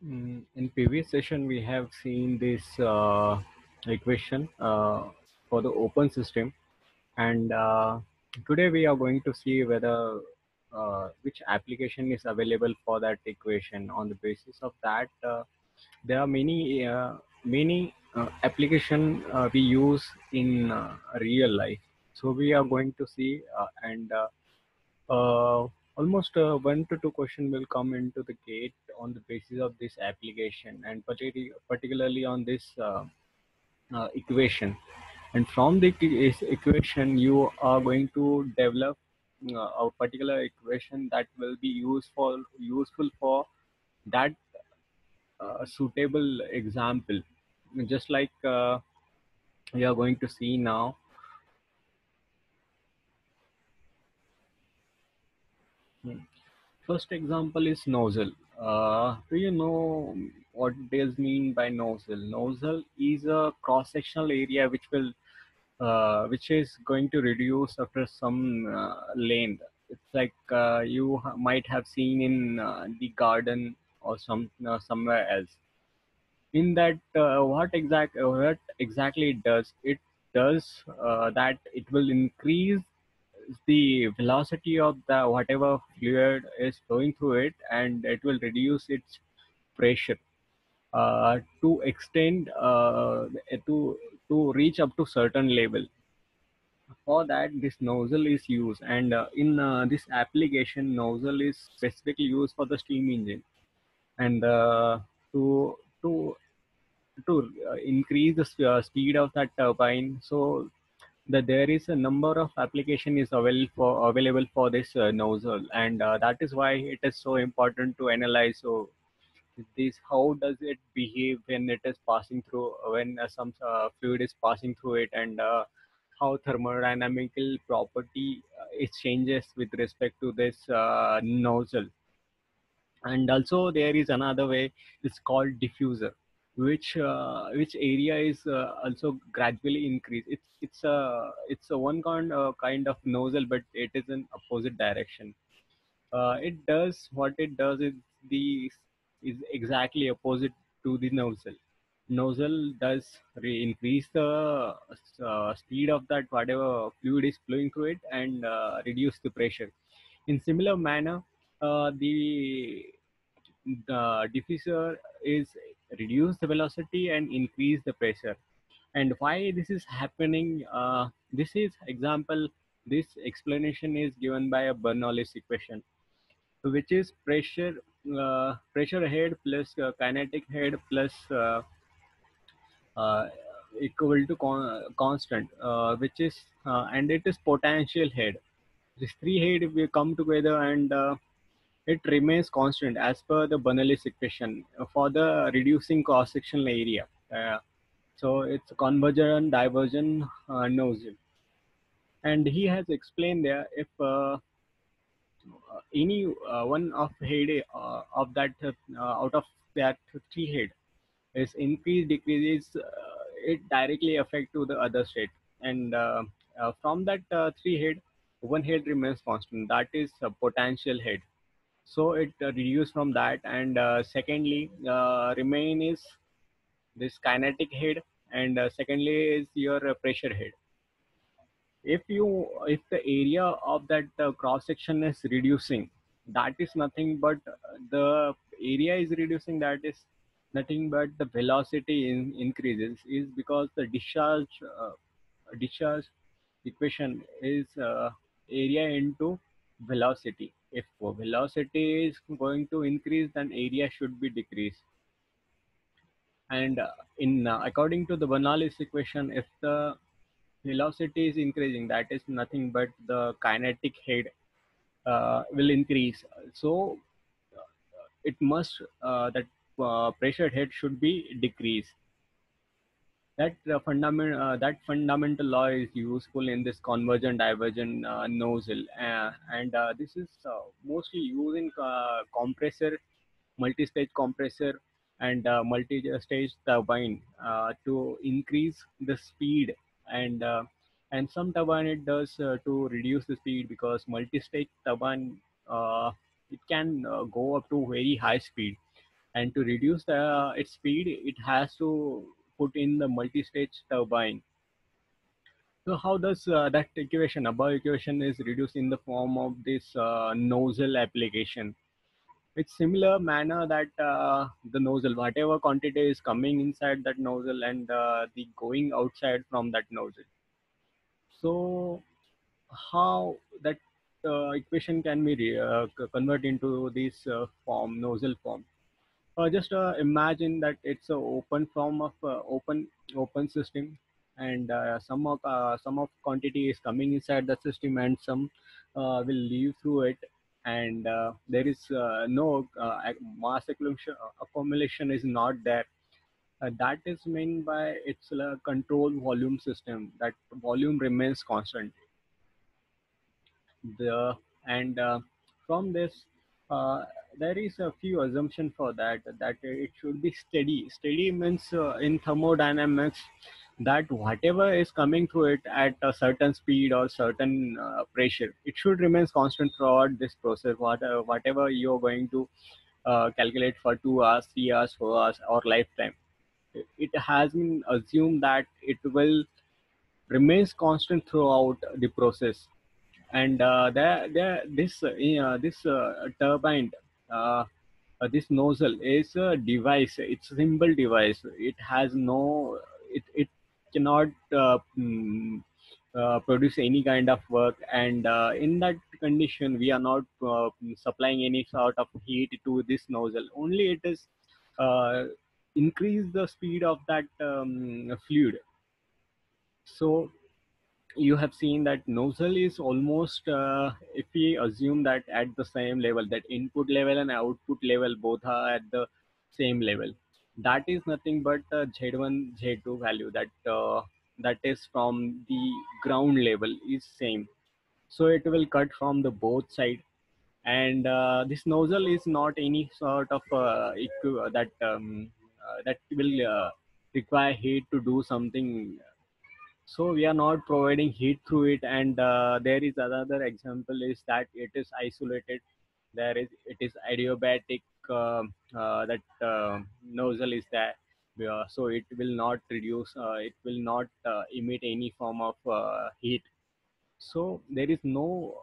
In previous session, we have seen this equation for the open system, and today we are going to see whether which application is available for that equation. On the basis of that, there are many application we use in real life. So we are going to see and almost one to two question will come into the gate on the basis of this application and particularly on this equation. And from the equation, you are going to develop a particular equation that will be useful for that suitable example. Just like we are going to see now. Hmm. First example is nozzle. Do you know what does mean by nozzle? Nozzle is a cross-sectional area which is going to reduce after some length. It's like might have seen in the garden or somewhere else. In that, what exactly it does? It does that it will increase the velocity of the whatever fluid is flowing through it, and it will reduce its pressure to extend to reach up to certain level. For that, this nozzle is used, and in this application, nozzle is specifically used for the steam engine, and to to to increase the speed of that turbine. So that there is a number of application is available for this nozzle, and that is why it is so important to analyze. So this, how does it behave when it is passing through, when some fluid is passing through it, and how thermodynamical property it changes with respect to this nozzle. And also there is another way, it's called diffuser, which area is also gradually increase. It's a one kind of nozzle, but it is in opposite direction. It does what it does is exactly opposite to the nozzle. Nozzle does increase the speed of that whatever fluid is flowing through it, and reduce the pressure. In similar manner, the diffuser is reduce the velocity and increase the pressure. And why this is happening, this is example, this explanation is given by a Bernoulli's equation, which is pressure head plus kinetic head plus uh, equal to constant, which is and it is potential head. These three head will come together, and it remains constant as per the Bernoulli's equation for the reducing cross-sectional area. So it's convergent divergent nozzle, and he has explained there, if any one of head of that out of that three head is increase decreases, it directly affect to the other state. And from that three head, one head remains constant, that is a potential head. So it reduce from that, and secondly remain is this kinetic head, and secondly is your pressure head. If the area of that cross section is reducing, that is nothing but the area is reducing, that is nothing but the velocity increases, is because the discharge equation is area into velocity. If velocity is going to increase, then area should be decreased. And in according to the Bernoulli's equation, if the velocity is increasing, that is nothing but the kinetic head will increase. So it must pressure head should be decreased. That fundamental law is useful in this convergent divergent nozzle, and this is mostly used in compressor, multi-stage compressor, and multi-stage turbine to increase the speed. And some turbine it does to reduce the speed, because multi-stage turbine, it can go up to very high speed. and to reduce its speed, it has to put in the multi-stage turbine. So how does that equation, above equation, is reduced in the form of this nozzle application? It's similar manner that the nozzle, whatever quantity is coming inside that nozzle and the going outside from that nozzle. So how that equation can be convert into this form, nozzle form? Just imagine that it's a open form of open system, and some of quantity is coming inside the system, and some will leave through it, and there is no mass accumulation is not there. That is meant by it's a control volume system. That volume remains constant the and from this uh, there is a few assumption for that it should be steady means in thermodynamics that whatever is coming through it at a certain speed or certain pressure, it should remain constant throughout this process. Whatever you're going to calculate for 2 hours, 3 hours, 4 hours, or lifetime, it has been assumed that it will remains constant throughout the process. And this turbine, uh, this nozzle is a device. It's a simple device. It has no, it cannot produce any kind of work, and in that condition we are not supplying any sort of heat to this nozzle. Only it is uh, increase the speed of that fluid. So you have seen that nozzle is almost if we assume that at the same level, that input level and output level both are at the same level, that is nothing but z1 z2 value, that is from the ground level is same. So it will cut from the both side, and this nozzle is not any sort of that will require heat to do something. So we are not providing heat through it. And there is another example is that it is isolated. There is, it is adiabatic, that nozzle is there. So it will not reduce, it will not emit any form of heat. So there is no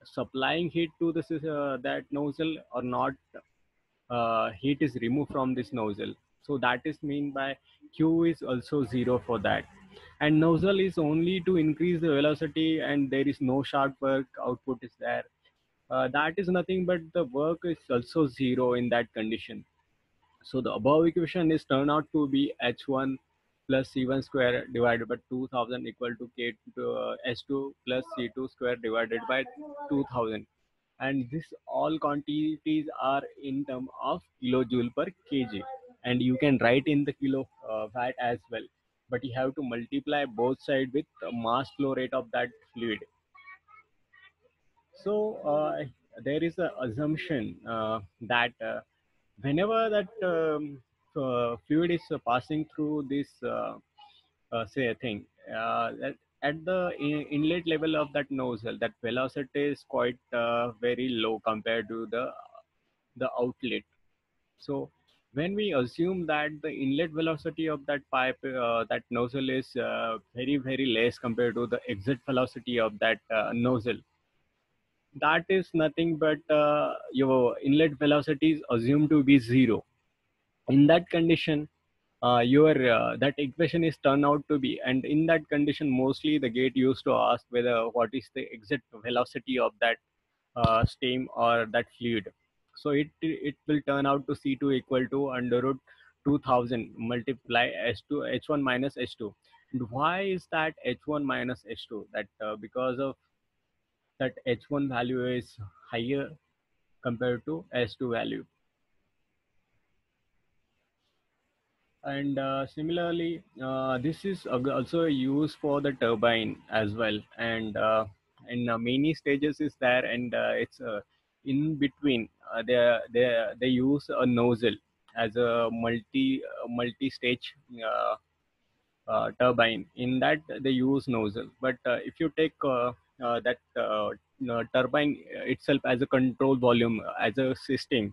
supplying heat to this that nozzle, or not heat is removed from this nozzle. So that is mean by Q is also zero for that. And nozzle is only to increase the velocity, and there is no sharp work output is there. That is nothing but the work is also zero in that condition. So the above equation is turned out to be h1 plus c1 square divided by 2000 equal to k to s2 plus c2 square divided by 2000. And this all quantities are in term of kilojoule per kg, and you can write in the kilo watt as well, but you have to multiply both side with the mass flow rate of that fluid. So there is a assumption that whenever that fluid is passing through this say a thing, that at the inlet level of that nozzle, that velocity is quite very low compared to the outlet. So when we assume that the inlet velocity of that pipe, that nozzle is very very less compared to the exit velocity of that nozzle, that is nothing but your inlet velocity is assumed to be zero. In that condition, your that equation is turned out to be, and in that condition mostly the gate used to ask whether what is the exit velocity of that steam or that fluid. So it will turn out to C2 equal to under root 2000 multiply h2 h1 minus h2. And why is that h1 minus h2? That because of that h1 value is higher compared to h2 value. And similarly, this is also used for the turbine as well. And in many stages is there, and it's in between. They use a nozzle as a multi-stage turbine. In that they use nozzle. But if you take that turbine itself as a control volume as a system,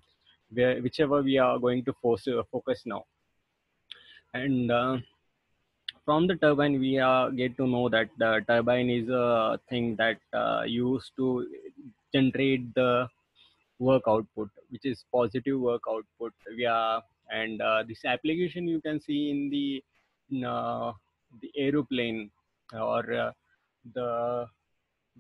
where whichever we are going to focus now. And from the turbine, we get to know that the turbine is a thing that used to generate the work output, which is positive work output. And this application you can see in, the aeroplane, or the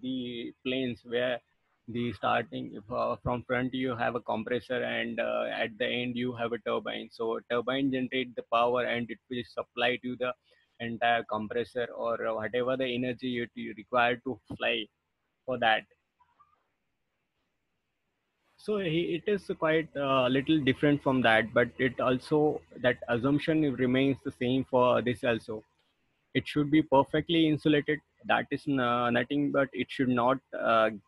the planes, where the starting, if, from front you have a compressor, and at the end you have a turbine. So turbine generate the power, and it will supply to the entire compressor, or whatever the energy you require to fly for that. So it is quite little different from that, but it also, that assumption remains the same for this also. It should be perfectly insulated. That is nothing but it should not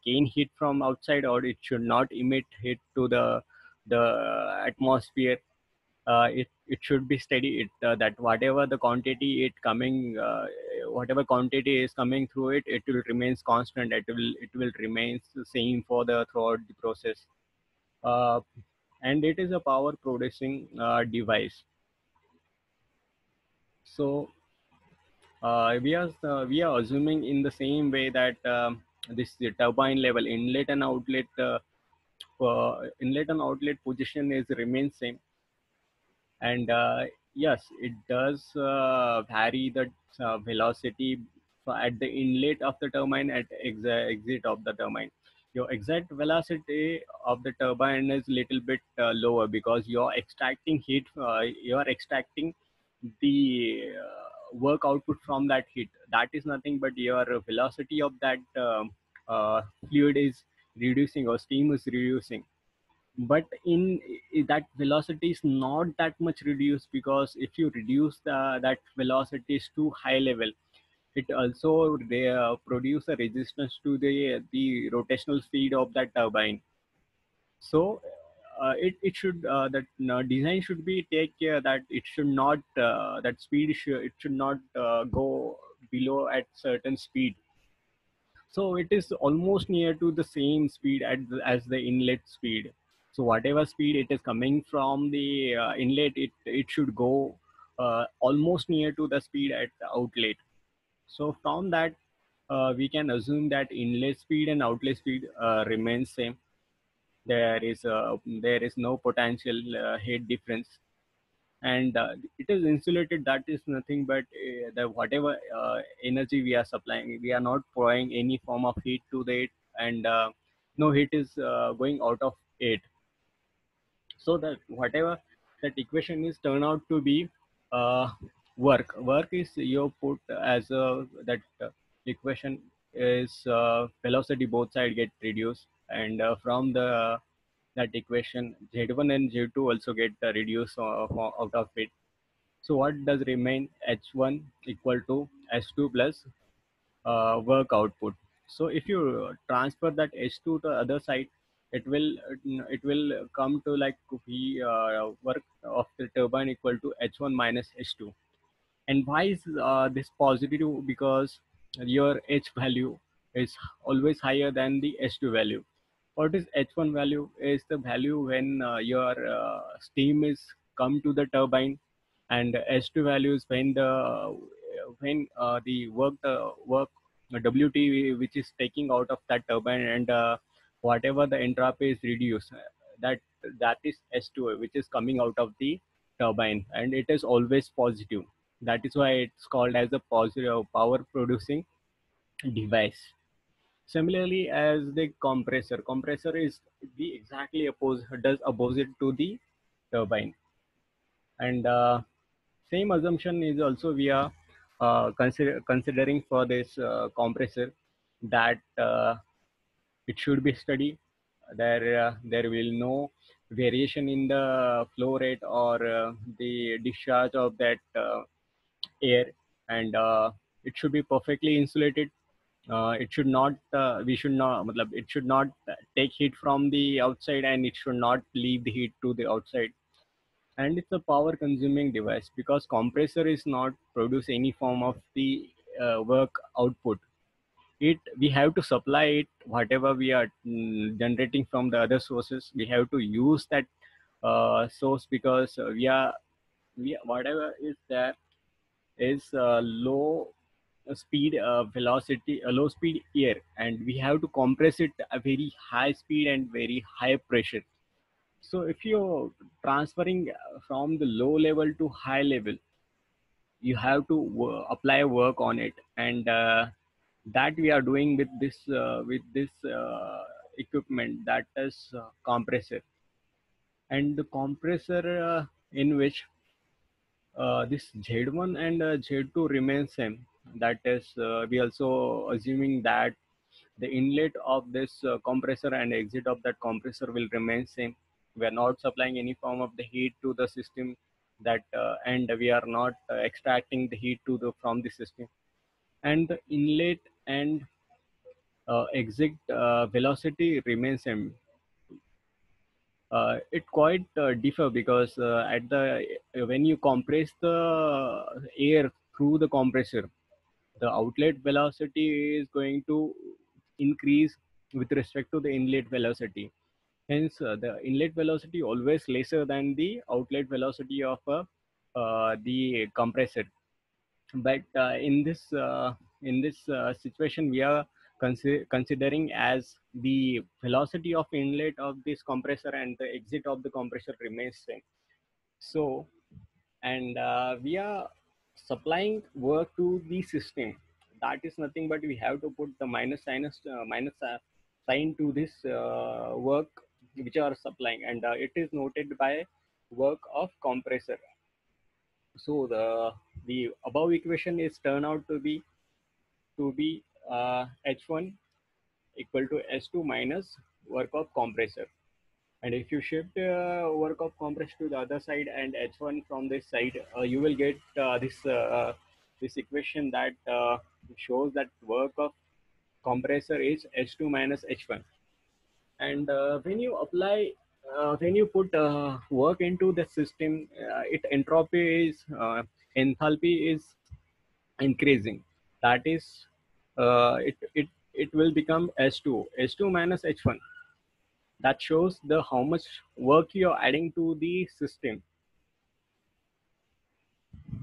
gain heat from outside, or it should not emit heat to the atmosphere. It should be steady. That whatever the quantity whatever quantity is coming through it, it will remains constant. It will remains the same for the throughout the process. uh, and it is a power producing device. So we are assuming in the same way that this the turbine level inlet and outlet position is remains same. And yes, it does vary the velocity at the inlet of the turbine, at exit of the turbine. Your exact velocity of the turbine is little bit lower, because you're extracting heat, you're extracting the work output from that heat. That is nothing but your velocity of that fluid is reducing, or steam is reducing. But that velocity is not that much reduced, because if you reduce that velocity is too high level, it also produce a resistance to the rotational speed of that turbine. So it should that design should be take care that it should not it should not go below at certain speed. So it is almost near to the same speed as the inlet speed. So whatever speed it is coming from the inlet, it should go almost near to the speed at the outlet. So from that, we can assume that inlet speed and outlet speed remains same. There is no potential heat difference. And it is insulated. That is nothing but the whatever energy we are supplying, we are not providing any form of heat to the it. And no heat is going out of it. So that whatever that equation is turn out to be uh, work is you put as that equation is velocity both side get reduced. And from the that equation, z1 and z2 also get reduced out of it. So what does remain? H1 equal to H2 plus work output. So if you transfer that H2 to the other side, it will come to like V work of the turbine equal to H1 minus H2. And why is this positive? Because your H value is always higher than the H2 value. What is H1 value? Is the value when your steam is come to the turbine. And H2 value is when the work WT which is taking out of that turbine. And whatever the entropy is reduced, that that is H2, which is coming out of the turbine, and it is always positive. That is why it's called as a positive power producing device. Similarly, as the compressor is the exactly opposite to the turbine. And same assumption is also we are considering for this compressor, that it should be steady. There will no variation in the flow rate, or the discharge of that air. And it should be perfectly insulated. It should not we should not matlab, it should not take heat from the outside, and it should not leave the heat to the outside. And it's a power consuming device, because compressor is not produce any form of the work output. It We have to supply it whatever we are generating from the other sources. We have to use that source, because we whatever is there is low speed velocity, low speed air, and we have to compress it a very high speed and very high pressure. So if you're transferring from the low level to high level, you have to apply work on it, and that we are doing with this equipment, that is compressor. And the compressor in which this Z1 and Z2 remain same. That is, we also assuming that the inlet of this compressor and exit of that compressor will remain same. We are not supplying any form of the heat to the system, that and we are not extracting the heat to the from the system. And the inlet and exit velocity remains same. It quite differ, because at the when you compress the air through the compressor, the outlet velocity is going to increase with respect to the inlet velocity. Hence, the inlet velocity always lesser than the outlet velocity of the compressor. But in this situation, we are considering as the velocity of inlet of this compressor and the exit of the compressor remains same. So, and we are supplying work to the system. That is nothing but we have to put the minus sign to this work which are supplying, and it is noted by work of compressor. So the above equation is turn out to be H1 equal to S2 minus work of compressor. And if you shift work of compressor to the other side and H1 from this side, you will get this equation that shows that work of compressor is H2 minus H1. And when you put work into the system, it entropy is enthalpy is increasing. That is, it will become H2 minus H1. That shows the how much work you're adding to the system.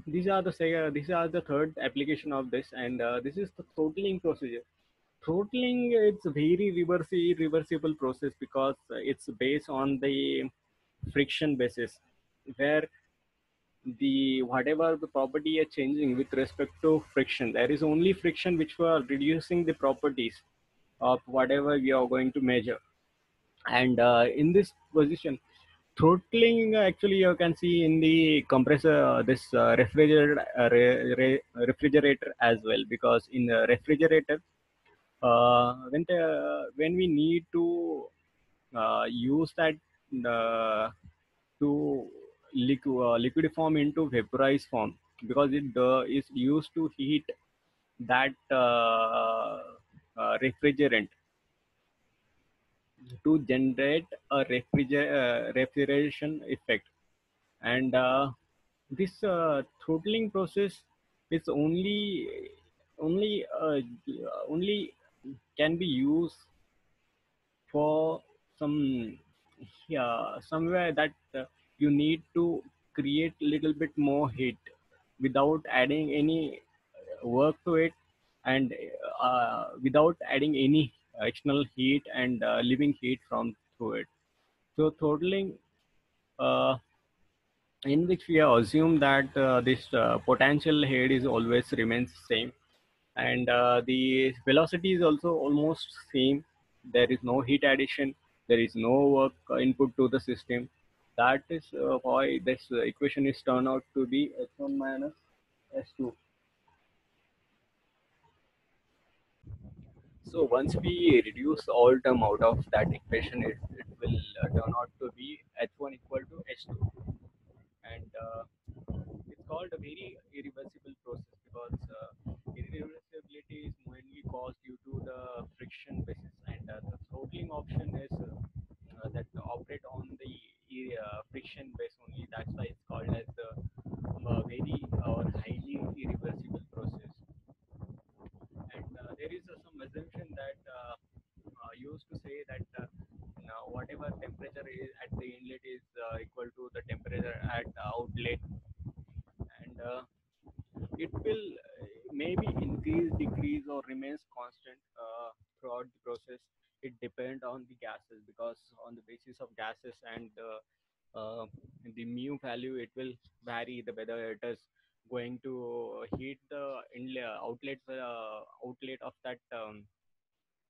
These are the third application of this, and this is the throttling procedure. Throttling, it's a very reversible process, because it's based on the friction basis, where the whatever the property are changing with respect to friction, there is only friction which we are reducing the properties of whatever we are going to measure. And in this position, throttling, actually you can see in the compressor, this refrigerator as well, because in the refrigerator, when we need to use that to liquid form into vaporized form, because it is used to heat that refrigerant to generate a refrigeration effect. And this throttling process is only can be used for some, yeah, somewhere that you need to create little bit more heat without adding any work to it, and without adding any external heat and living heat from through it. So throttling, uh, in which we have assumed that this potential head is always remains same, and the velocity is also almost same. There is no heat addition, there is no work input to the system. That is why this equation is turned out to be H1 minus S2. So once we reduce all term out of that equation, it will turn out to be H1 equal to H2. And it's called a very irreversible process, because irreversibility is mainly caused due to the friction basis, and the throttling option is that operate on the friction base only. That's why it's called as the very or highly irreversible process. And there is some assumption that used to say that now whatever temperature is at the inlet is temperature at outlet, and it will maybe increase, decrease, or remains constant throughout the process. It depends on the gases, because on the basis of gases and uh, the mu value, it will vary the whether it is going to heat the inlet outlet of that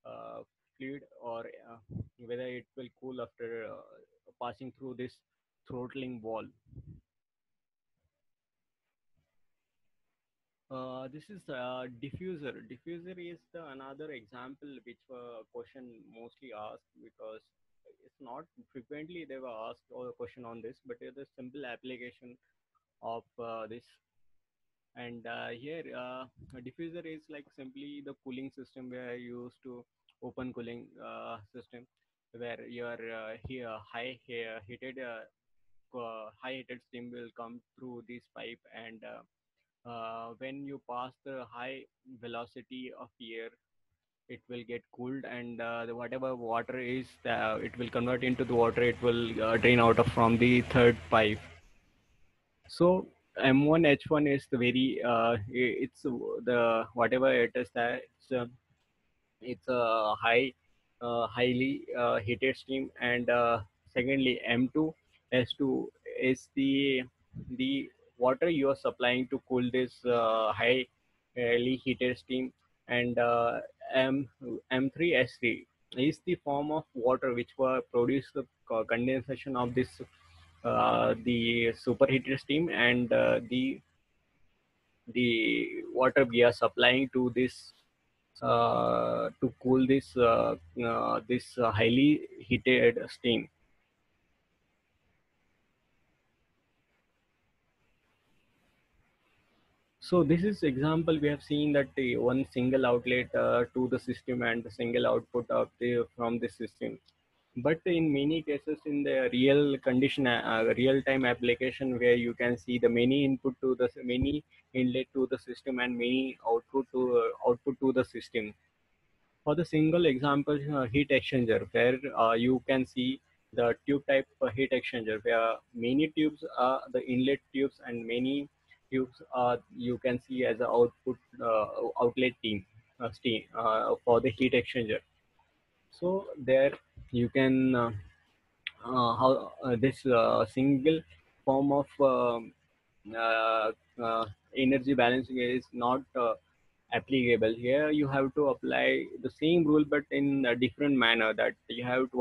uh, fluid, or whether it will cool after passing through this throttling wall. This is diffuser. Diffuser is the another example which question mostly asked, because it's not frequently they were asked or a question on this, but it's a simple application of this. And here, a diffuser is like simply the cooling system where you used to open cooling system, where your here heated high heated steam will come through this pipe, and when you pass the high velocity of air, it will get cooled, and whatever water is, it will convert into the water. It will drain out of from the third pipe. So M1H1 is the very it's the whatever it is that it's a highly heated steam, and secondly M2 S2 is the water you are supplying to cool this highly heated steam, and M M3 S3 is the form of water which were produced the condensation of this the superheated steam, and the water we are supplying to this to cool this highly heated steam. So this is example we have seen that the one single outlet to the system and the single output of the from the system. But in many cases, in the real condition, real time application, where you can see the many input to the many inlet to the system and many output to the system. For the single example, heat exchanger, where you can see the tube type heat exchanger, where many tubes are the inlet tubes, and many tubes are you can see as a outlet team steam for the heat exchanger. So there you can how this single form of uh, uh, energy balancing is not applicable. Here you have to apply the same rule, but in a different manner, that you have to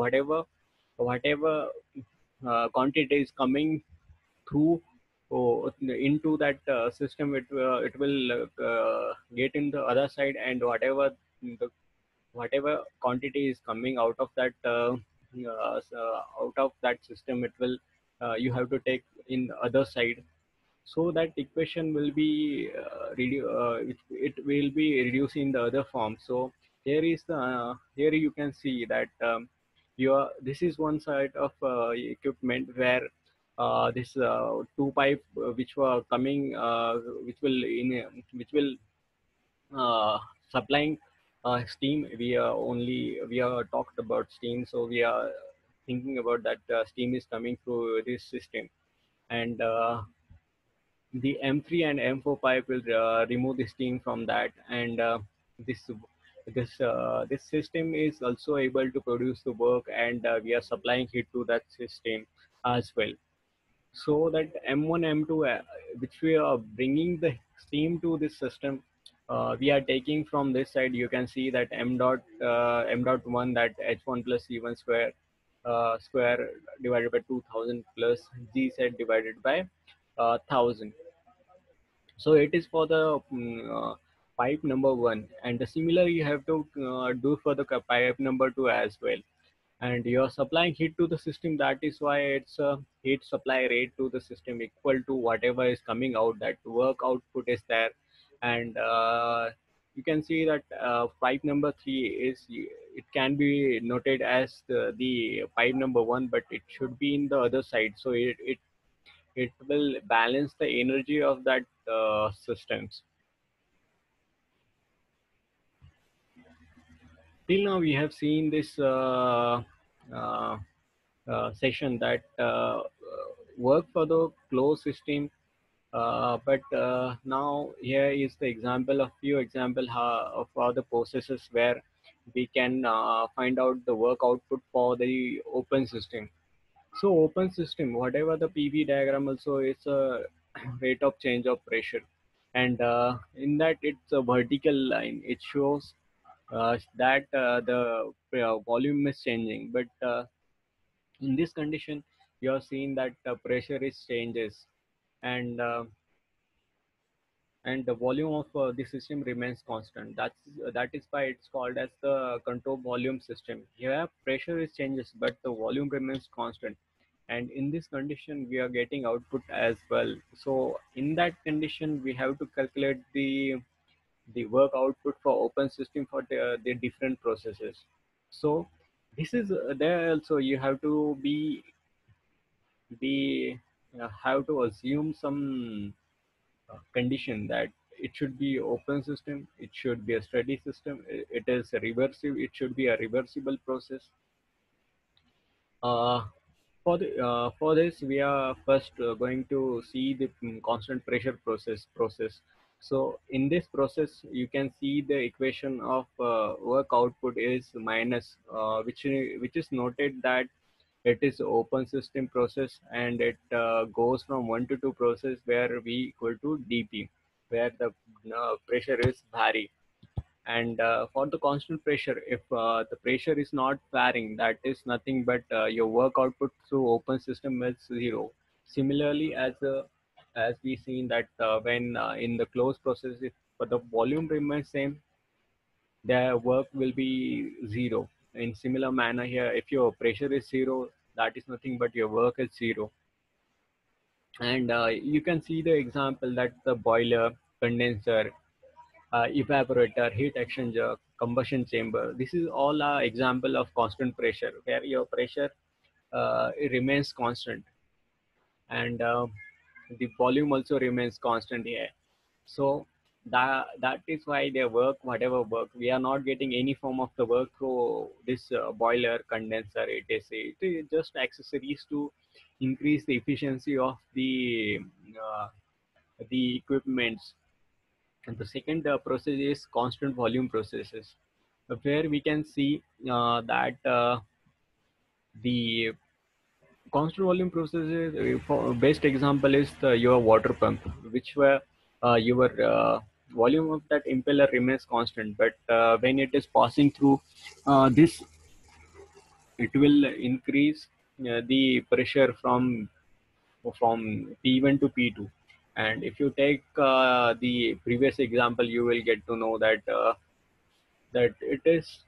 whatever quantity is coming through into that system, it will get in the other side, and whatever quantity is coming out of that out of that system, it will you have to take in the other side. So that equation will be it will be reducing the other form. So here is the here you can see that your this is one side of equipment where this two pipe which were coming which will supplying steam. We are talked about steam, so we are thinking about that steam is coming through this system, and the M3 and M4 pipe will remove the steam from that, and this this system is also able to produce the work, and we are supplying heat to that system as well. So that M1 M2 which we are bringing the steam to this system, we are taking from this side. You can see that M dot 1, that H1 plus C1 square divided by 2000 plus G set divided by 1000. So it is for the pipe number one, and the similar you have to do for the pipe number two as well. And you're supplying heat to the system, that is why it's a heat supply rate to the system equal to whatever is coming out, that work output is there. And you can see that pipe number three is, it can be noted as the pipe number one, but it should be in the other side, so it will balance the energy of that systems. Till now we have seen this uh, session that work for the closed system. But now here is the example of few example of other processes where we can find out the work output for the open system. So open system, whatever the PV diagram also is a rate of change of pressure, and in that it's a vertical line. It shows that the volume is changing, but in this condition, you are seeing that pressure is changes, and the volume of the system remains constant. That is why it's called as the control volume system. Here pressure is changes, but the volume remains constant, and in this condition we are getting output as well. So in that condition we have to calculate the work output for open system for the different processes. So this is there also you have to be have to assume some condition that it should be open system, it should be a steady system, it is a reversible, it should be a reversible process. uh, for this we are first going to see the constant pressure process. So in this process you can see the equation of work output is minus, which is noted that it is open system process, and it goes from 1 to 2 process where V equal to dP, where the pressure is vary. And for the constant pressure, if the pressure is not varying, that is nothing but your work output through open system is zero. Similarly, as we seen that when in the closed process, if the volume remains same, their work will be zero. In similar manner here, if your pressure is zero, that is nothing but your work is zero. And you can see the example that the boiler, condenser, evaporator, heat exchanger, combustion chamber. This is all a example of constant pressure, where your pressure it remains constant, and the volume also remains constant here. So that is why they work, whatever work, we are not getting any form of the work through this boiler, condenser, etc. It is just accessories to increase the efficiency of uh, the equipments. And the second process is constant volume processes, where we can see that the constant volume processes, for best example is your water pump, which were your volume of that impeller remains constant, but when it is passing through this, it will increase the pressure from P1 to P2. And if you take the previous example, you will get to know that it is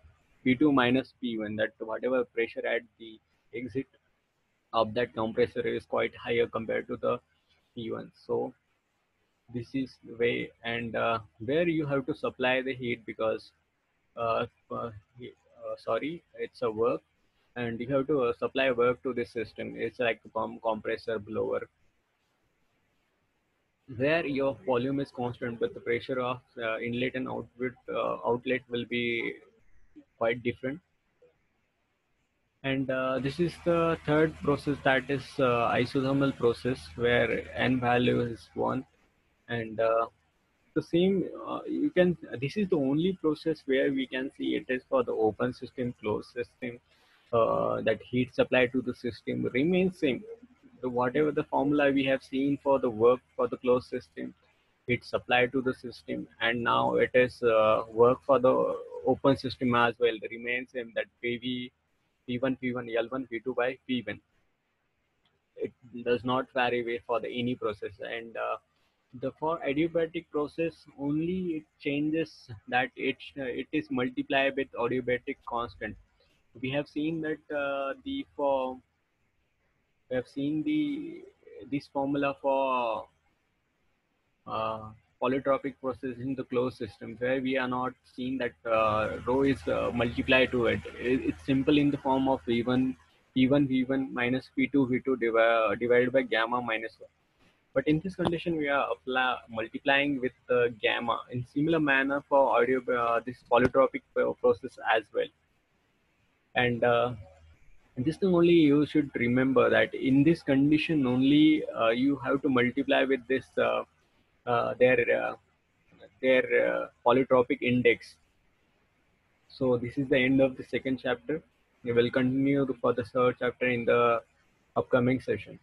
P2 minus P1, that whatever pressure at the exit of that compressor is quite higher compared to the P1. So this is the way, and where you have to supply the heat, because uh, uh, sorry, it's a work, and you have to supply work to this system. It's like a pump, compressor, blower, where your volume is constant, but the pressure of inlet and outlet will be quite different. And this is the third process, that is isothermal process, where n value is 1. And the same you can this is the only process where we can see it is for the open system, closed system, that heat supply to the system remains same. Whatever the formula we have seen for the work for the closed system, it's supplied to the system, and now it is work for the open system as well, remains same, that PV P1 P1 L1 P2 by P1. It does not vary way for the any process. And the for adiabatic process only it changes that it is multiplied with adiabatic constant. We have seen that the for we have seen the this formula for uh, polytropic process in the closed system, where we are not seeing that rho is multiplied to it. It's simple in the form of V1 P1 V1 minus P2 V2 divided by gamma minus 1. But in this condition, we are multiplying with gamma in similar manner for this polytropic process as well. And this thing only you should remember, that in this condition only you have to multiply with this their polytropic index. So this is the end of the second chapter. We will continue for the third chapter in the upcoming session.